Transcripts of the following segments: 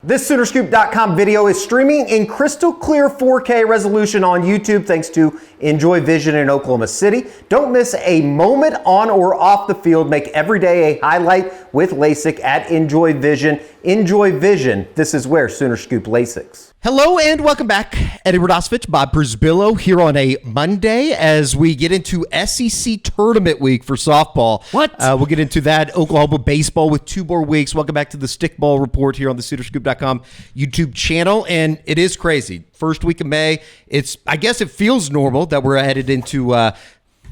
This Soonerscoop.com video is streaming in crystal clear 4K resolution on YouTube thanks to Enjoy Vision in Oklahoma City. Don't miss a moment on or off the field. Make every day a highlight with LASIK at Enjoy Vision. Enjoy Vision. This is where Sooner Scoop LASIKs. Hello and welcome back. Eddie Radosevich, Bob Brzbillo here on a Monday as we get into SEC Tournament Week for softball. We'll get into that. Oklahoma baseball with 2 more weeks. Welcome back to the Stickball Report here on the Soonerscoop.com YouTube channel. And it is crazy. First week of May. I guess it feels normal that we're headed into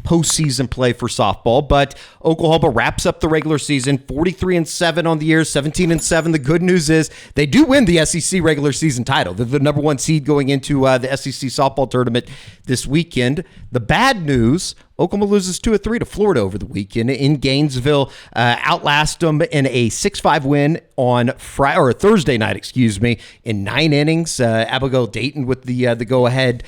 postseason play for softball, but Oklahoma wraps up the regular season 43-7 on the year, 17-7. The good news is they do win the SEC regular season title. They're the number 1 seed going into the SEC softball tournament this weekend. The bad news, Oklahoma loses 2-3 to Florida over the weekend in Gainesville. Outlast them in a 6-5 win on Thursday night, in 9 innings. Abigail Dayton with the go-ahead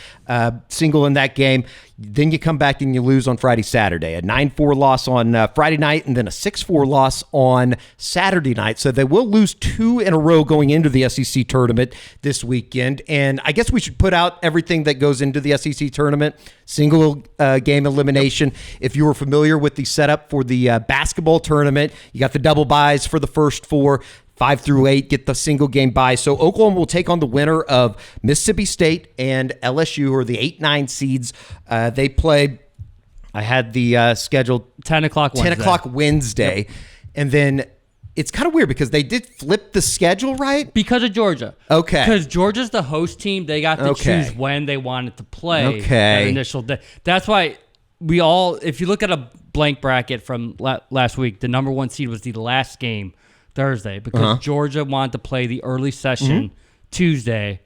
single in that game. Then you come back and you lose on Friday, Saturday. A 9-4 loss on Friday night and then a 6-4 loss on Saturday night. So they will lose 2 in a row going into the SEC tournament this weekend. And I guess we should put out everything that goes into the SEC tournament. Single game elimination. If you were familiar with the setup for the basketball tournament, you got the double byes for the first 4. 5 through 8 get the single game bye. So Oklahoma will take on the winner of Mississippi State and LSU, who are the 8-9 seeds. They play, I had the scheduled 10 o'clock Wednesday. Yep. And then it's kind of weird because they did flip the schedule, right? Because of Georgia. Okay. Because Georgia's the host team. They got to choose when they wanted to play that initial day. That's why if you look at a blank bracket from last week, the number 1 seed was the last game Thursday because Georgia wanted to play the early session Tuesday.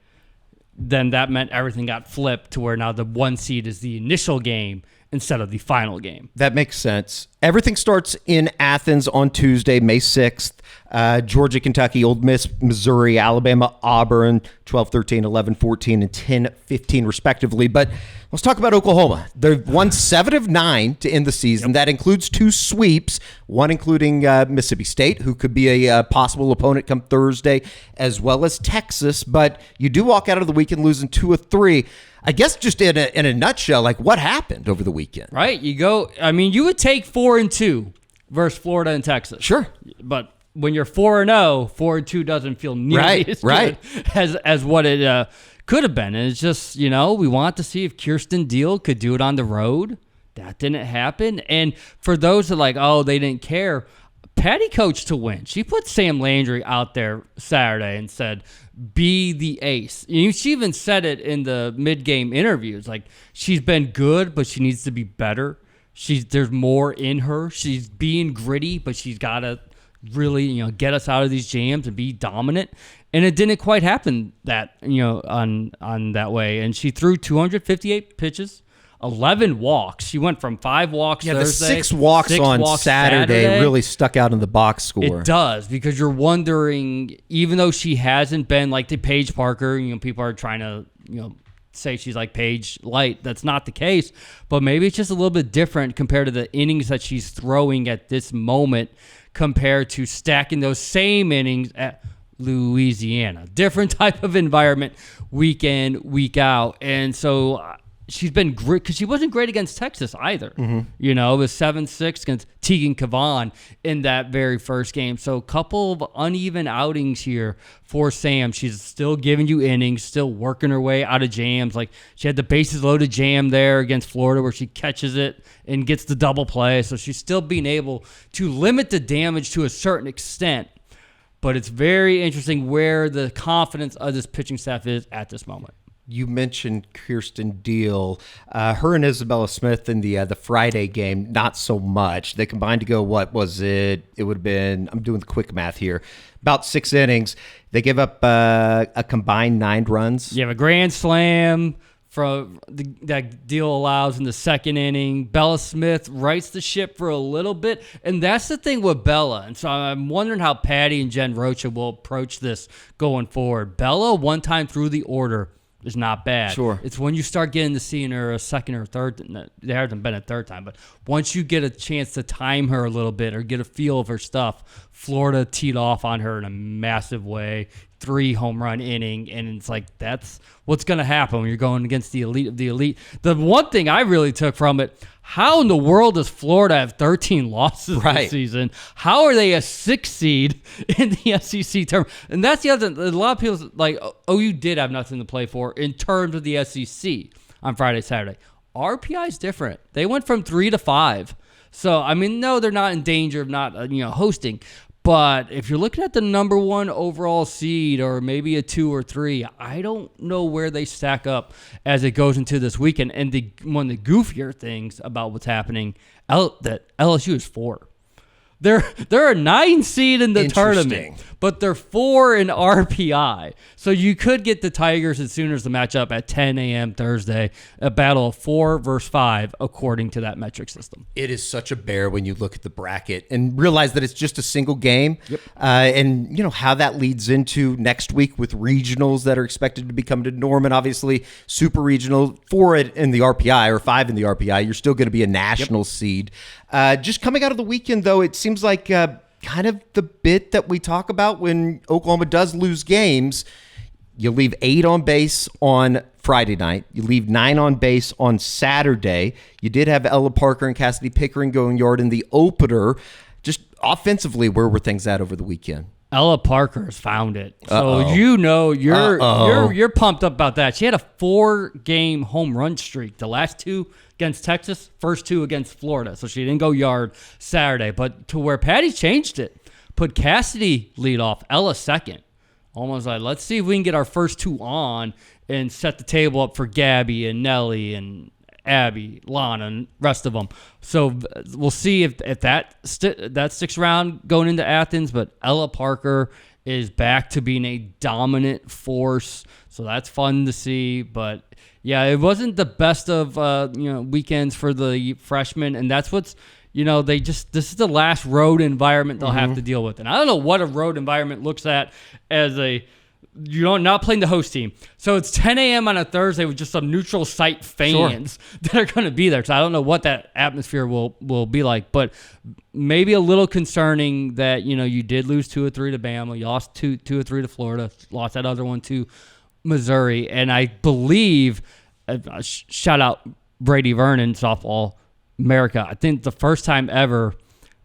Then that meant everything got flipped to where now the 1 seed is the initial game instead of the final game. That makes sense. Everything starts in Athens on Tuesday, May 6th. Georgia, Kentucky, Ole Miss, Missouri, Alabama, Auburn, 12-13, 11-14, and 10-15 respectively. But let's talk about Oklahoma. They've won 7 of 9 to end the season. Yep. That includes 2 sweeps, one including Mississippi State, who could be a possible opponent come Thursday, as well as Texas. But you do walk out of the weekend losing 2 of 3. I guguess just in a nutshell, like what happened over the weekend? Right. You would take 4-2 versus Florida and Texas. Sure. But when you're 4-0, 4-2 doesn't feel nearly as good as what it could have been. And it's just, we want to see if Kirsten Deal could do it on the road. That didn't happen. And for those that are like, they didn't care, Patty coached to win. She put Sam Landry out there Saturday and said, be the ace. She even said it in the mid-game interviews. Like, she's been good, but she needs to be better. There's more in her. She's being gritty, but she's got to really, get us out of these jams and be dominant. And it didn't quite happen that, on that way. And she threw 258 pitches, 11 walks. She went from 5 walks Thursday. The 6 walks on Saturday really stuck out in the box score. It does, because you're wondering, even though she hasn't been like the Paige Parker, people are trying to, say she's like Paige Light. That's not the case, but maybe it's just a little bit different compared to the innings that she's throwing at this moment compared to stacking those same innings at Louisiana. Different type of environment week in, week out. And so she's been great because she wasn't great against Texas either. It was 7-6 against Tegan Cavan in that very first game. So a couple of uneven outings here for Sam. She's still giving you innings, still working her way out of jams. Like, she had the bases loaded jam there against Florida where she catches it and gets the double play. So she's still being able to limit the damage to a certain extent. But it's very interesting where the confidence of this pitching staff is at this moment. You mentioned Kirsten Deal. Her and Isabella Smith in the Friday game, not so much. They combined to go, what was it? It would have been, I'm doing the quick math here, about 6 innings. They give up a combined 9 runs. You have a grand slam that Deal allows in the second inning. Bella Smith rights the ship for a little bit, and that's the thing with Bella. And so I'm wondering how Patty and Jen Rocha will approach this going forward. Bella, one time through the order, is not bad. Sure. It's when you start getting to seeing her a second or third. There hasn't been a third time, but once you get a chance to time her a little bit or get a feel of her stuff, Florida teed off on her in a massive way. 3 home run inning, and it's like that's what's going to happen when you're going against the elite of the elite. The one thing I really took from it, how in the world does Florida have 13 losses this season? How are they a 6 seed in the SEC term? And that's the other, a lot of people like, OU did have nothing to play for in terms of the SEC on Friday, Saturday. RPI is different. They went from 3 to 5. So, I mean, no, they're not in danger of not, hosting. But if you're looking at the number 1 overall seed or maybe a 2 or 3, I don't know where they stack up as it goes into this weekend. And one of the goofier things about what's happening, that LSU is 4. They're a 9 seed in the tournament, but they're 4 in RPI. So you could get the Tigers and Sooners to match up at 10 a.m. Thursday, a battle of 4 versus 5, according to that metric system. It is such a bear when you look at the bracket and realize that it's just a single game. Yep. And how that leads into next week with regionals that are expected to become the norm. And obviously, super regional, 4 in the RPI or 5 in the RPI, you're still going to be a national seed. Just coming out of the weekend, though, it seems like kind of the bit that we talk about when Oklahoma does lose games. You leave 8 on base on Friday night. You leave 9 on base on Saturday. You did have Ella Parker and Cassidy Pickering going yard in the opener. Just offensively, where were things at over the weekend? Ella Parker's found it. So you're pumped up about that. She had a 4-game home run streak. The last 2 against Texas, first 2 against Florida. So she didn't go yard Saturday. But to where Patty changed it, put Cassidy lead off, Ella second. Almost like, let's see if we can get our first 2 on and set the table up for Gabby and Nelly and Abby, Lana, and rest of them. So we'll see if that sticks around going into Athens. But Ella Parker is back to being a dominant force, so that's fun to see. But yeah, it wasn't the best of weekends for the freshmen, and that's what's this is the last road environment they'll have to deal with. And I don't know what a road environment looks at as not playing the host team. So it's 10 a.m. on a Thursday with just some neutral site fans that are going to be there. So I don't know what that atmosphere will be like, but maybe a little concerning that, you did lose 2 or 3 to Bama. You lost 2 or 3 to Florida, lost that other one to Missouri. And I believe, shout out Brady Vernon, softball America. I think the first time ever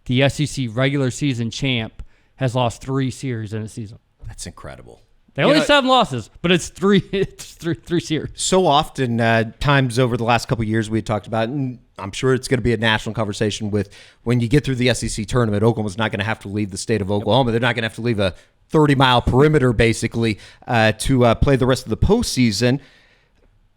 the SEC regular season champ has lost 3 series in a season. That's incredible. They only have 7 losses, but it's 3 series. So often, times over the last couple of years we had talked about, and I'm sure it's going to be a national conversation with when you get through the SEC tournament, Oklahoma's not going to have to leave the state of Oklahoma. They're not going to have to leave a 30-mile perimeter, basically, to play the rest of the postseason.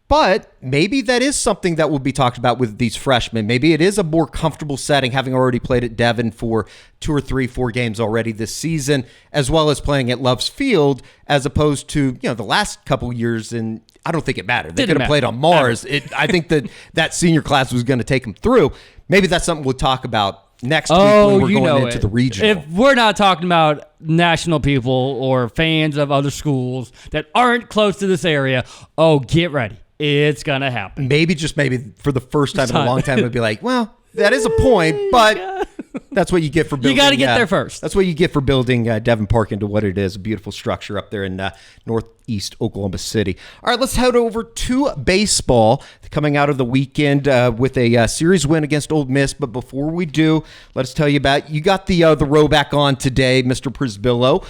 But maybe that is something that will be talked about with these freshmen. Maybe it is a more comfortable setting, having already played at Devon for 2 or 3, 4 games already this season, as well as playing at Love's Field, as opposed to the last couple years. And I don't think it mattered. They could have played on Mars. I think that senior class was going to take them through. Maybe that's something we'll talk about next week when we're going into the regional. If we're not talking about national people or fans of other schools that aren't close to this area, get ready. It's going to happen. Maybe, just maybe, for the first time in a long time, it would be like, well, that is a point, but that's what you get for building. You got to get there first. That's what you get for building Devon Park into what it is, a beautiful structure up there in northeast Oklahoma City. All right, let's head over to baseball. Coming out of the weekend with a series win against Ole Miss. But before we do, let's tell you about, you got the Roback on today, Mr. Prisbillo.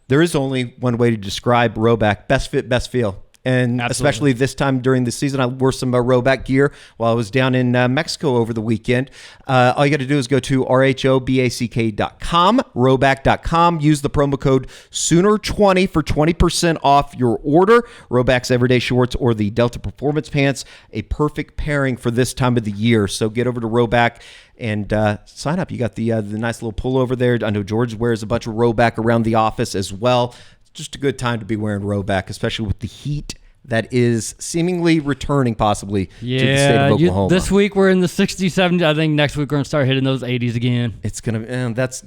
There is only one way to describe Roback: best fit, best feel. And absolutely, especially this time during the season, I wore some Roback gear while I was down in Mexico over the weekend. All you got to do is go to rhoback.com, roback.com. Use the promo code Sooner20 for 20% off your order. Roback's everyday shorts or the Delta Performance pants, a perfect pairing for this time of the year. So get over to Roback and sign up. You got the nice little pullover there. I know George wears a bunch of Roback around the office as well. Just a good time to be wearing Roback, especially with the heat that is seemingly returning possibly to the state of Oklahoma. This week we're in the 60s, 70s. I think next week we're going to start hitting those 80s again. It's going to, that's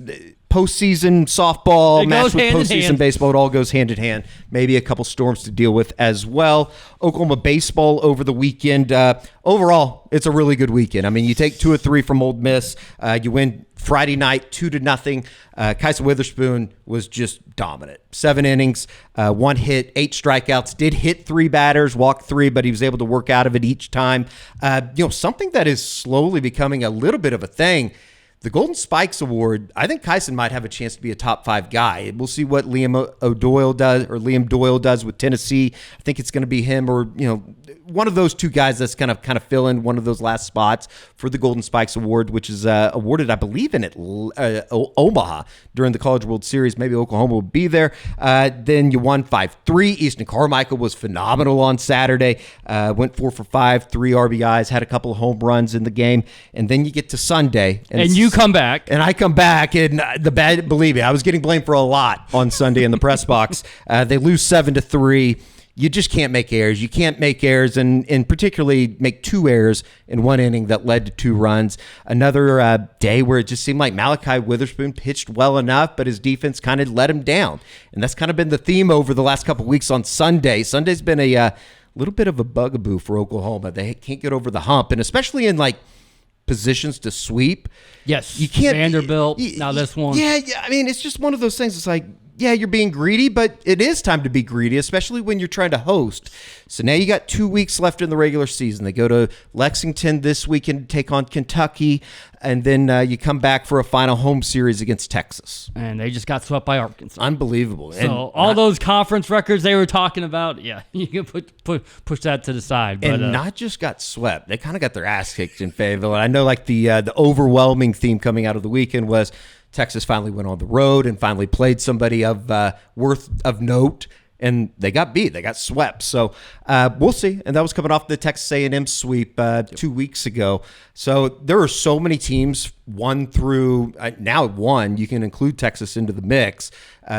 postseason softball, matched with postseason baseball. It all goes hand in hand. Maybe a couple storms to deal with as well. Oklahoma baseball over the weekend. Overall, it's a really good weekend. I mean, you take 2 or 3 from Ole Miss. You win Friday night, 2-0. Kyson Witherspoon was just dominant. 7 innings, 1 hit, 8 strikeouts. Did hit 3 batters, walked 3, but he was able to work out of it each time. Something that is slowly becoming a little bit of a thing. The Golden Spikes Award, I think Kyson might have a chance to be a top 5 guy. We'll see what Liam Doyle does with Tennessee. I think it's going to be him or, one of those 2 guys that's kind of fill in one of those last spots for the Golden Spikes Award, which is awarded, I believe, in Omaha during the College World Series. Maybe Oklahoma will be there. Then you won 5-3. Easton Carmichael was phenomenal on Saturday. Went 4 for 5, 3 RBIs, had a couple of home runs in the game. And then you get to Sunday. And you come back. And I come back, and believe me, I was getting blamed for a lot on Sunday in the press box. They lose 7-3. You just can't make errors. You can't make errors, and particularly make 2 errors in 1 inning that led to 2 runs. Another day where it just seemed like Malachi Witherspoon pitched well enough, but his defense kind of let him down. And that's kind of been the theme over the last couple of weeks on Sunday. Sunday's been a little bit of a bugaboo for Oklahoma. They can't get over the hump, and especially in positions to sweep. Yes, you can't. Vanderbilt. Now this one. Yeah. I mean, it's just one of those things. It's like, yeah, you're being greedy, but it is time to be greedy, especially when you're trying to host. So now you got 2 weeks left in the regular season. They go to Lexington this weekend to take on Kentucky, and then you come back for a final home series against Texas. And they just got swept by Arkansas. Unbelievable. So all those conference records they were talking about, yeah, you can push that to the side. But, and not just got swept, they kind of got their ass kicked in Fayetteville. And I know the overwhelming theme coming out of the weekend was Texas finally went on the road and finally played somebody of note, and they got beat. They got swept. So we'll see. And that was coming off the Texas A&M sweep 2 weeks ago. So there are so many teams, 1 through now 1. You can include Texas into the mix.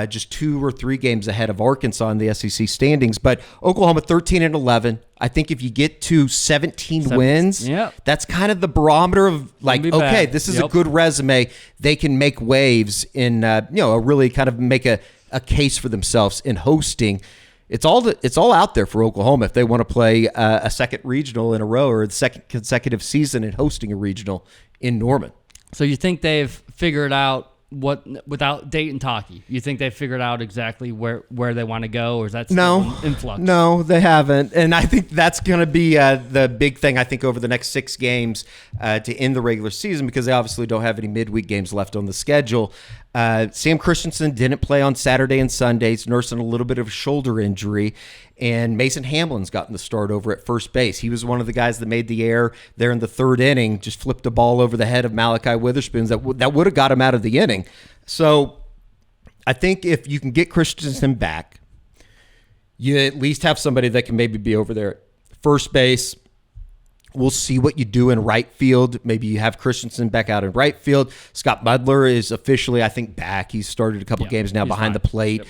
Just 2 or 3 games ahead of Arkansas in the SEC standings. But Oklahoma 13-11. I think if you get to 17 wins, that's kind of the barometer of okay, this is a good resume. They can make waves in really kind of make a case for themselves in hosting. It's all out there for Oklahoma if they want to play a second regional in a row or the second consecutive season in hosting a regional in Norman. So you think they've figured out without Dayton Taki? You think they've figured out exactly where they want to go, or is that still in flux? No, they haven't. And I think that's going to be the big thing, I think, over the next 6 games to end the regular season, because they obviously don't have any midweek games left on the schedule. Sam Christensen didn't play on Saturday and Sundays, nursing a little bit of a shoulder injury. And Mason Hamlin's gotten the start over at first base. He was one of the guys that made the error there in the 3rd inning, just flipped a ball over the head of Malachi Witherspoon that would have got him out of the inning. So I think if you can get Christensen back, you at least have somebody that can maybe be over there at first base. We'll see what you do in right field. Maybe you have Christensen back out in right field. Scott Mudler is officially, I think, back. He's started a couple games now behind the plate. Yep.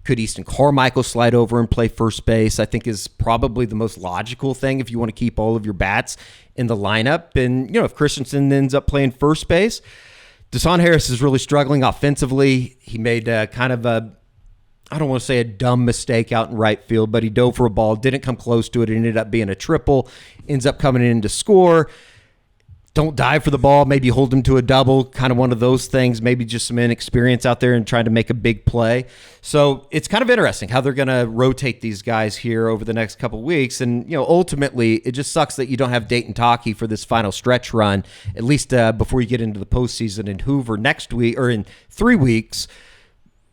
Could Easton Carmichael slide over and play first base? I think is probably the most logical thing if you want to keep all of your bats in the lineup. And, if Christensen ends up playing first base, Deshaun Harris is really struggling offensively. He made kind of I don't want to say a dumb mistake out in right field, but he dove for a ball, didn't come close to it. It ended up being a triple, ends up coming in to score. Don't dive for the ball, maybe hold him to a double, kind of one of those things, maybe just some inexperience out there and trying to make a big play. So it's kind of interesting how they're going to rotate these guys here over the next couple of weeks. And, ultimately, it just sucks that you don't have Dayton Taki for this final stretch run, at least before you get into the postseason in Hoover next week or in 3 weeks.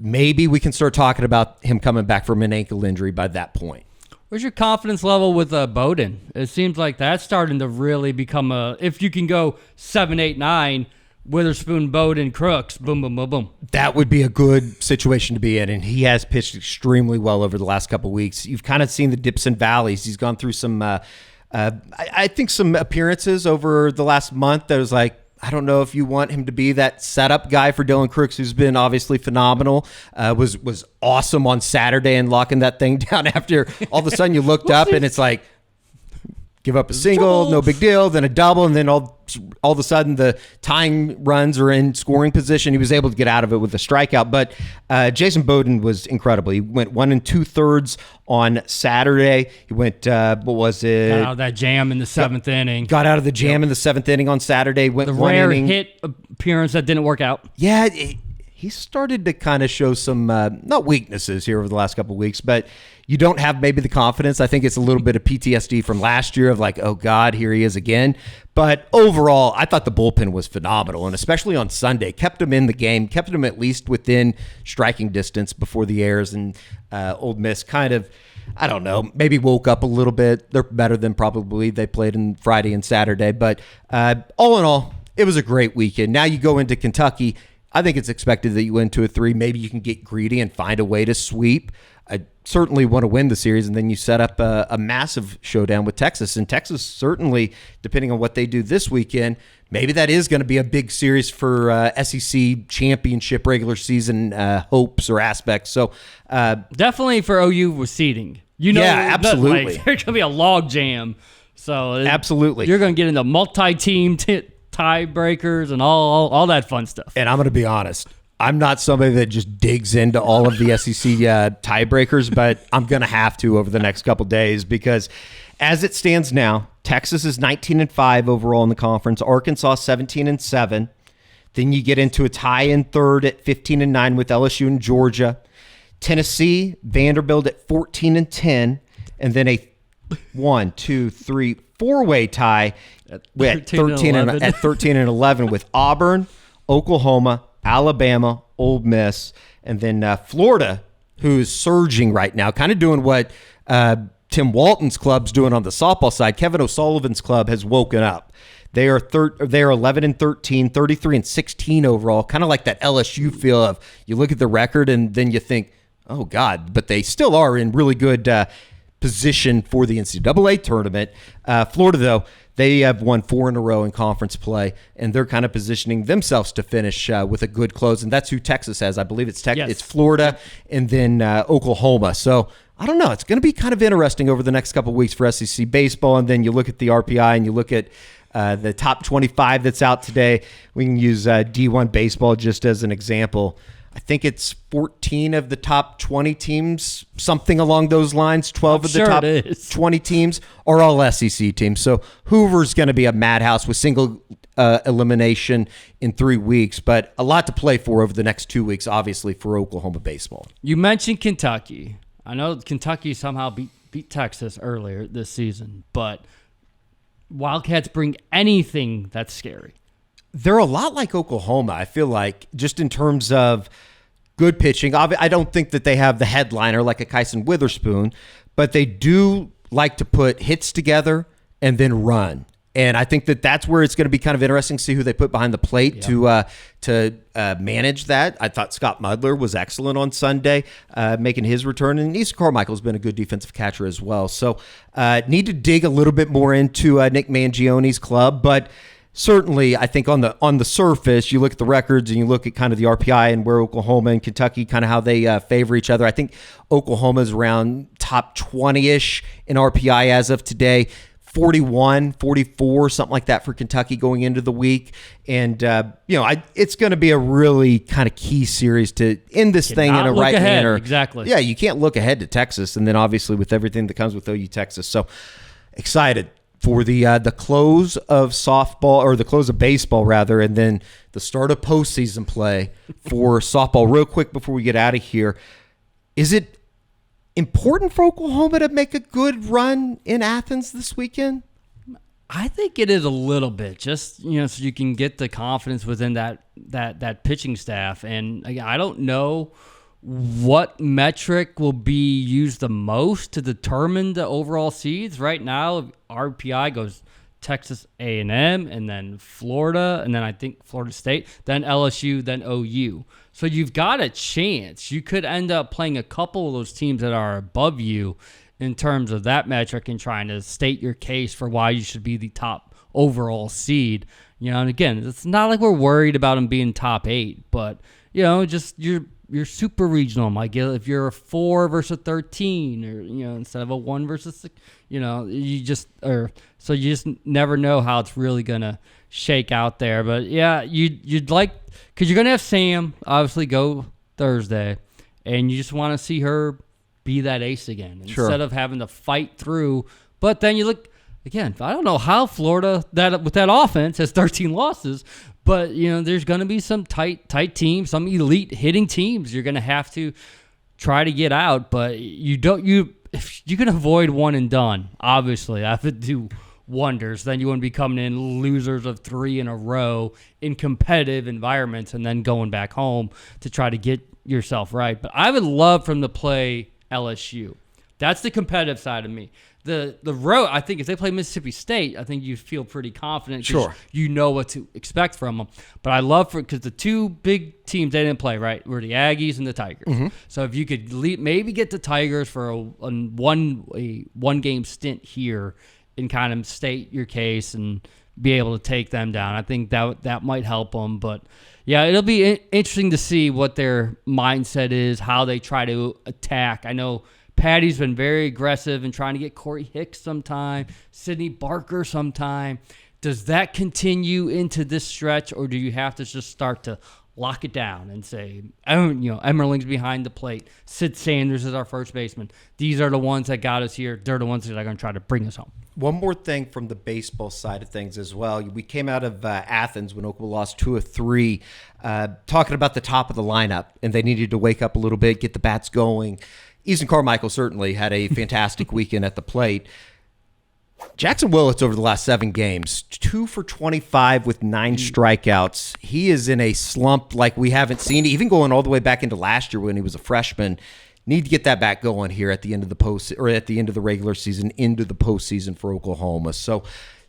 Maybe we can start talking about him coming back from an ankle injury by that point. Where's your confidence level with Bowden? It seems like that's starting to really become if you can go 7, 8, 9, Witherspoon, Bowden, Crooks, boom, boom, boom, boom. That would be a good situation to be in, and he has pitched extremely well over the last couple of weeks. You've kind of seen the dips and valleys. He's gone through some, I think some appearances over the last month that was like, I don't know if you want him to be that setup guy for Dylan Crooks, who's been obviously phenomenal. Was awesome on Saturday and locking that thing down after all of a sudden you looked up and it's like give up a single, no big deal, then a double, and then all of a sudden the tying runs are in scoring position. He was able to get out of it with a strikeout. But Jason Bowden was incredible. He went 1 2/3 on Saturday. He went, what was it? Got out of that jam in the seventh inning. Got out of the jam in the 7th inning on Saturday. Went The one rare inning. hit appearance that didn't work out. Yeah, he started to kind of show some, not weaknesses here over the last couple of weeks, but you don't have maybe the confidence. I think it's a little bit of PTSD from last year of like, oh God, here he is again. But overall, I thought the bullpen was phenomenal, and especially on Sunday, kept him in the game, kept him at least within striking distance before the errors, and Ole Miss kind of, I don't know, maybe woke up a little bit. They're better than probably they played in Friday and Saturday. But all in all, it was a great weekend. Now you go into Kentucky. I think it's expected that you win 2 or 3. Maybe you can get greedy and find a way to sweep. I certainly want to win the series, and then you set up a massive showdown with Texas. And Texas certainly, depending on what they do this weekend, maybe that is going to be a big series for SEC championship regular season hopes or aspects. So definitely for OU with seeding. Yeah, absolutely. There's going to be a log jam. So absolutely, you're going to get into multi-team tiebreakers and all that fun stuff. And I'm going to be honest, I'm not somebody that just digs into all of the SEC tiebreakers, but I'm going to have to over the next couple days, because as it stands now, Texas is 19-5 overall in the conference. Arkansas 17-7. Then you get into a tie in third at 15-9 with LSU and Georgia. Tennessee, Vanderbilt at 14-10, and then a 4-way tie at 13-11 with Auburn, Oklahoma, Alabama, Ole Miss, and then Florida, who's surging right now, kind of doing what Tim Walton's club's doing on the softball side. Kevin O'Sullivan's club has woken up. They are 11-13, 33-16 overall, kind of like that LSU feel of you look at the record and then you think, oh God, but they still are in really good position for the NCAA tournament. Florida, though, they have won 4 in a row in conference play, and they're kind of positioning themselves to finish with a good close, and that's who Texas has. I believe it's It's Florida and then Oklahoma. So I don't know. It's going to be kind of interesting over the next couple of weeks for SEC baseball, and then you look at the RPI and you look at the top 25 that's out today. We can use D1 baseball just as an example. I think it's 14 of the top 20 teams, something along those lines. 12 of the top 20 teams are all SEC teams. So Hoover's going to be a madhouse with single elimination in 3 weeks, but a lot to play for over the next 2 weeks, obviously, for Oklahoma baseball. You mentioned Kentucky. I know Kentucky somehow beat Texas earlier this season, but Wildcats bring anything that's scary. They're a lot like Oklahoma, I feel like, just in terms of good pitching. I don't think that they have the headliner like a Kyson Witherspoon, but they do like to put hits together and then run. And I think that that's where it's going to be kind of interesting to see who they put behind the plate to manage that. I thought Scott Mudler was excellent on Sunday, making his return. And Easton Carmichael's been a good defensive catcher as well. So need to dig a little bit more into Nick Mangione's club. But certainly, I think on the surface, you look at the records and you look at kind of the RPI and where Oklahoma and Kentucky, kind of how they favor each other. I think Oklahoma's around top 20-ish in RPI as of today. 41, 44, something like that for Kentucky going into the week. And, it's going to be a really kind of key series to end this thing in a right manner. Exactly. Yeah, you can't look ahead to Texas. And then obviously with everything that comes with OU Texas. So excited for the close of softball, or the close of baseball rather, and then the start of postseason play for softball. Real quick before we get out of here, is it important for Oklahoma to make a good run in Athens this weekend? I think it is a little bit, just so you can get the confidence within that pitching staff. And again, I don't know what metric will be used the most to determine the overall seeds. Right now, RPI goes Texas A&M, and then Florida, and then I think Florida State, then LSU, then OU. So you've got a chance. You could end up playing a couple of those teams that are above you in terms of that metric and trying to state your case for why you should be the top overall seed. And again, it's not like we're worried about them being top 8, but just you're your super regional might get if you're a 4 versus a 13, or instead of a 1 versus 6, you just never know how it's really gonna shake out there. But yeah, you'd like, because you're gonna have Sam obviously go Thursday, and you just want to see her be that ace again instead of having to fight through. But then you look again. I don't know how Florida with that offense has 13 losses. But, there's going to be some tight teams, some elite hitting teams you're going to have to try to get out. But if you can avoid one and done, obviously, that would do wonders. Then you wouldn't be coming in losers of 3 in a row in competitive environments and then going back home to try to get yourself right. But I would love for them to play LSU. That's the competitive side of me. The road, I think if they play Mississippi State, I think you feel pretty confident. Sure. You know what to expect from them. But I love because the two big teams they didn't play, right, were the Aggies and the Tigers. Mm-hmm. So if you could maybe get the Tigers for a one-game stint here and kind of state your case and be able to take them down, I think that might help them. But, yeah, it'll be interesting to see what their mindset is, how they try to attack. I know Patty's been very aggressive in trying to get Corey Hicks sometime, Sydney Barker sometime. Does that continue into this stretch, or do you have to just start to lock it down and say, Emmerling's behind the plate, Sid Sanders is our first baseman. These are the ones that got us here. They're the ones that are going to try to bring us home. One more thing from the baseball side of things as well. We came out of Athens when Oklahoma lost 2 of 3, talking about the top of the lineup, and they needed to wake up a little bit, get the bats going. Easton Carmichael certainly had a fantastic weekend at the plate. Jackson Willits over the last 7 games, 2 for 25 with 9 strikeouts. He is in a slump like we haven't seen, even going all the way back into last year when he was a freshman. Need to get that back going here at the end of the regular season into the postseason for Oklahoma. So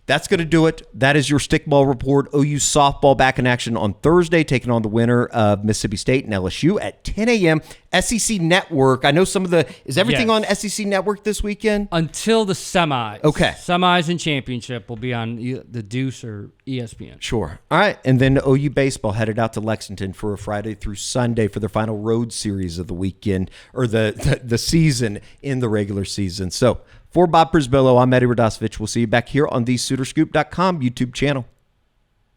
that's going to do it. That is your Stickball report. OU softball back in action on Thursday, taking on the winner of Mississippi State and LSU at 10 a.m. SEC Network. I know is everything on SEC Network this weekend? Until the semis. Okay. Semis and championship will be on the Deuce or ESPN. Sure. All right. And then OU baseball headed out to Lexington for a Friday through Sunday for their final road series of the weekend, or the season in the regular season. So, for Bob Przybylo, I'm Eddie Radosevich. We'll see you back here on the SoonerScoop.com YouTube channel.